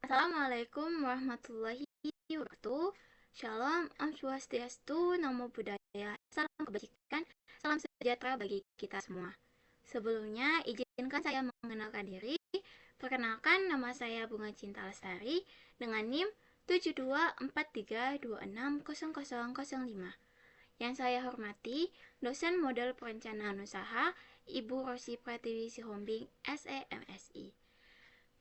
Assalamualaikum warahmatullahi wabarakatuh. Shalom, Om Swastiastu, Namo Buddhaya, salam kebajikan, salam sejahtera bagi kita semua. Sebelumnya, izinkan saya mengenalkan diri. Perkenalkan, nama saya Bunga Cinta Lestari dengan NIM 7243260005. Yang saya hormati, dosen model perencanaan usaha, Ibu Rosi Pratiwi Sihombing, SEMSI.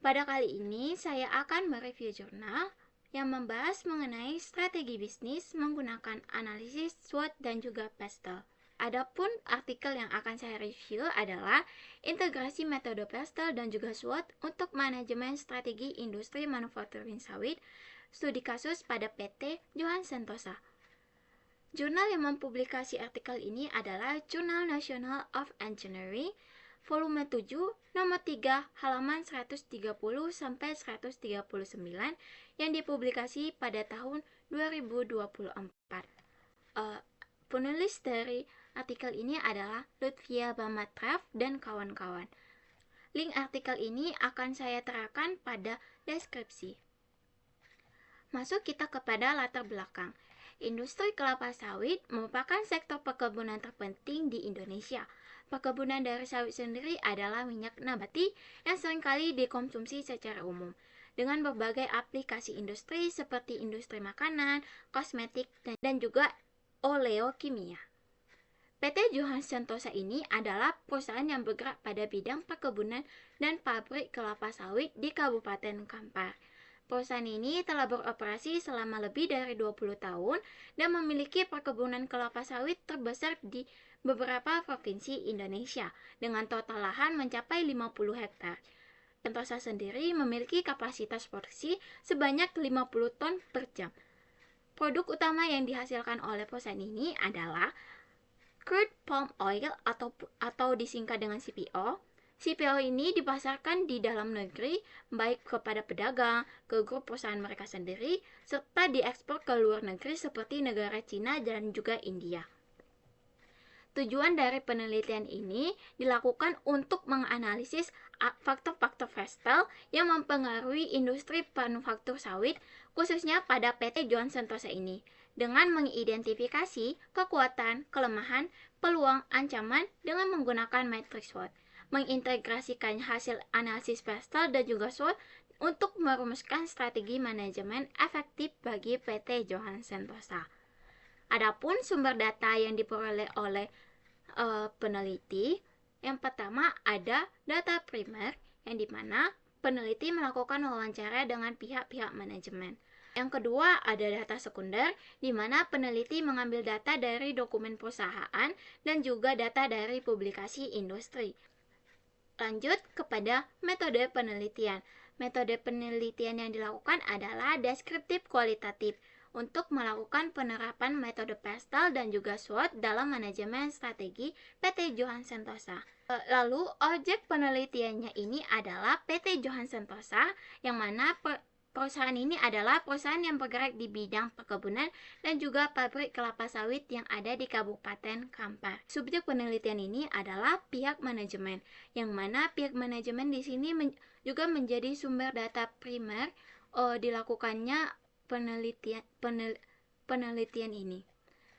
Pada kali ini, saya akan mereview jurnal yang membahas mengenai strategi bisnis menggunakan analisis SWOT dan juga PESTEL. Adapun artikel yang akan saya review adalah integrasi metode PESTEL dan juga SWOT untuk manajemen strategi industri manufacturing sawit, studi kasus pada PT Johan Sentosa. Jurnal yang mempublikasi artikel ini adalah Journal National of Engineering, volume 7, nomor 3, halaman 130 sampai 139 yang dipublikasi pada tahun 2024. Penulis dari artikel ini adalah Lutfia Bamatraf dan kawan-kawan. Link artikel ini akan saya terakan pada deskripsi. Masuk kita kepada latar belakang. Industri kelapa sawit merupakan sektor perkebunan terpenting di Indonesia. Perkebunan dari sawit sendiri adalah minyak nabati yang seringkali dikonsumsi secara umum, dengan berbagai aplikasi industri seperti industri makanan, kosmetik, dan juga oleokimia. PT Johan Sentosa ini adalah perusahaan yang bergerak pada bidang perkebunan dan pabrik kelapa sawit di Kabupaten Kampar. Perusahaan ini telah beroperasi selama lebih dari 20 tahun dan memiliki perkebunan kelapa sawit terbesar di beberapa provinsi Indonesia dengan total lahan mencapai 50 hektar. Sentosa sendiri memiliki kapasitas produksi sebanyak 50 ton per jam. Produk utama yang dihasilkan oleh perusahaan ini adalah crude palm oil atau disingkat dengan CPO. CPO ini dipasarkan di dalam negeri, baik kepada pedagang, ke grup perusahaan mereka sendiri, serta diekspor ke luar negeri seperti negara Cina dan juga India. Tujuan dari penelitian ini dilakukan untuk menganalisis faktor-faktor PESTEL yang mempengaruhi industri manufaktur sawit, khususnya pada PT Johan Sentosa ini, dengan mengidentifikasi kekuatan, kelemahan, peluang, ancaman dengan menggunakan matriks SWOT, mengintegrasikan hasil analisis PESTEL dan juga SWOT untuk merumuskan strategi manajemen efektif bagi PT Johan Sentosa. Adapun sumber data yang diperoleh oleh peneliti, yang pertama ada data primer, yang dimana peneliti melakukan wawancara dengan pihak-pihak manajemen. Yang kedua ada data sekunder, di mana peneliti mengambil data dari dokumen perusahaan dan juga data dari publikasi industri. Lanjut kepada metode penelitian. Metode penelitian yang dilakukan adalah deskriptif kualitatif untuk melakukan penerapan metode PESTEL dan juga SWOT dalam manajemen strategi PT Johan Sentosa. Lalu objek penelitiannya ini adalah PT Johan Sentosa, yang mana perusahaan ini adalah perusahaan yang bergerak di bidang perkebunan dan juga pabrik kelapa sawit yang ada di Kabupaten Kampar. Subjek penelitian ini adalah pihak manajemen, yang mana pihak manajemen di sini juga menjadi sumber data primer dilakukannya penelitian ini.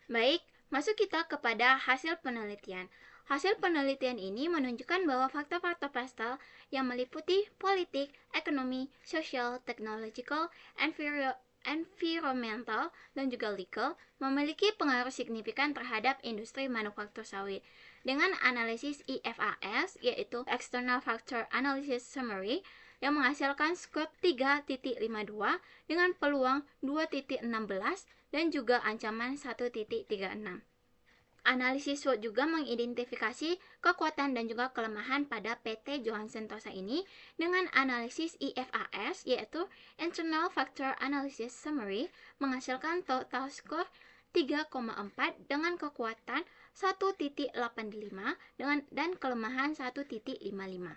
Baik, masuk kita kepada hasil penelitian. Hasil penelitian ini menunjukkan bahwa faktor-faktor PESTEL yang meliputi politik, ekonomi, sosial, technological, environmental, dan juga legal memiliki pengaruh signifikan terhadap industri manufaktur sawit. Dengan analisis IFAS, yaitu External Factor Analysis Summary, yang menghasilkan skor 3.52 dengan peluang 2.16 dan juga ancaman 1.36. Analisis SWOT juga mengidentifikasi kekuatan dan juga kelemahan pada PT Johan Sentosa ini dengan analisis IFAS, yaitu Internal Factor Analysis Summary, menghasilkan total skor 3,4 dengan kekuatan 1.85 dan kelemahan 1.55.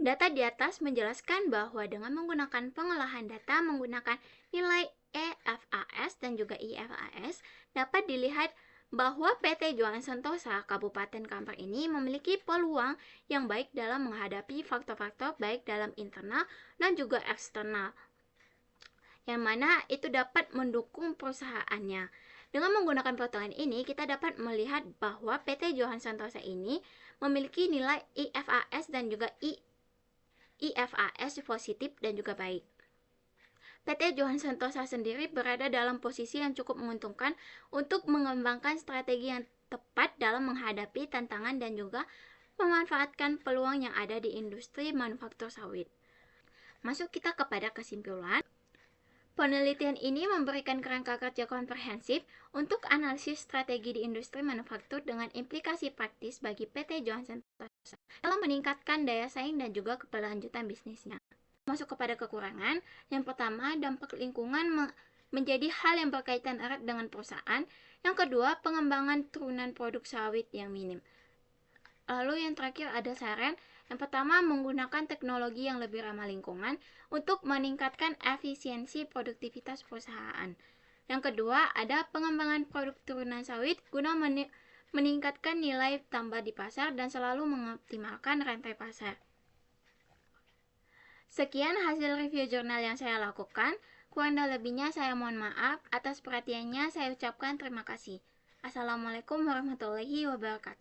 Data di atas menjelaskan bahwa dengan menggunakan pengolahan data menggunakan nilai EFAS dan juga IFAS dapat dilihat bahwa PT Johan Sentosa Kabupaten Kampar ini memiliki peluang yang baik dalam menghadapi faktor-faktor baik dalam internal dan juga eksternal, yang mana itu dapat mendukung perusahaannya. Dengan menggunakan potongan ini, kita dapat melihat bahwa PT Johan Sentosa ini memiliki nilai IFAS dan juga IFAS positif dan juga baik. PT Johan Sentosa sendiri berada dalam posisi yang cukup menguntungkan untuk mengembangkan strategi yang tepat dalam menghadapi tantangan dan juga memanfaatkan peluang yang ada di industri manufaktur sawit. Masuk kita kepada kesimpulan. Penelitian ini memberikan kerangka kerja komprehensif untuk analisis strategi di industri manufaktur dengan implikasi praktis bagi PT Johan Sentosa dalam meningkatkan daya saing dan juga keberlanjutan bisnisnya. Masuk kepada kekurangan. Yang pertama, dampak lingkungan menjadi hal yang berkaitan erat dengan perusahaan. Yang kedua, pengembangan turunan produk sawit yang minim. Lalu yang terakhir ada saran. Yang pertama, menggunakan teknologi yang lebih ramah lingkungan untuk meningkatkan efisiensi produktivitas perusahaan. Yang kedua, ada pengembangan produk turunan sawit guna meningkatkan nilai tambah di pasar dan selalu mengoptimalkan rantai pasar. Sekian hasil review jurnal yang saya lakukan. Kurang dan lebihnya saya mohon maaf. Atas perhatiannya saya ucapkan terima kasih. Assalamualaikum warahmatullahi wabarakatuh.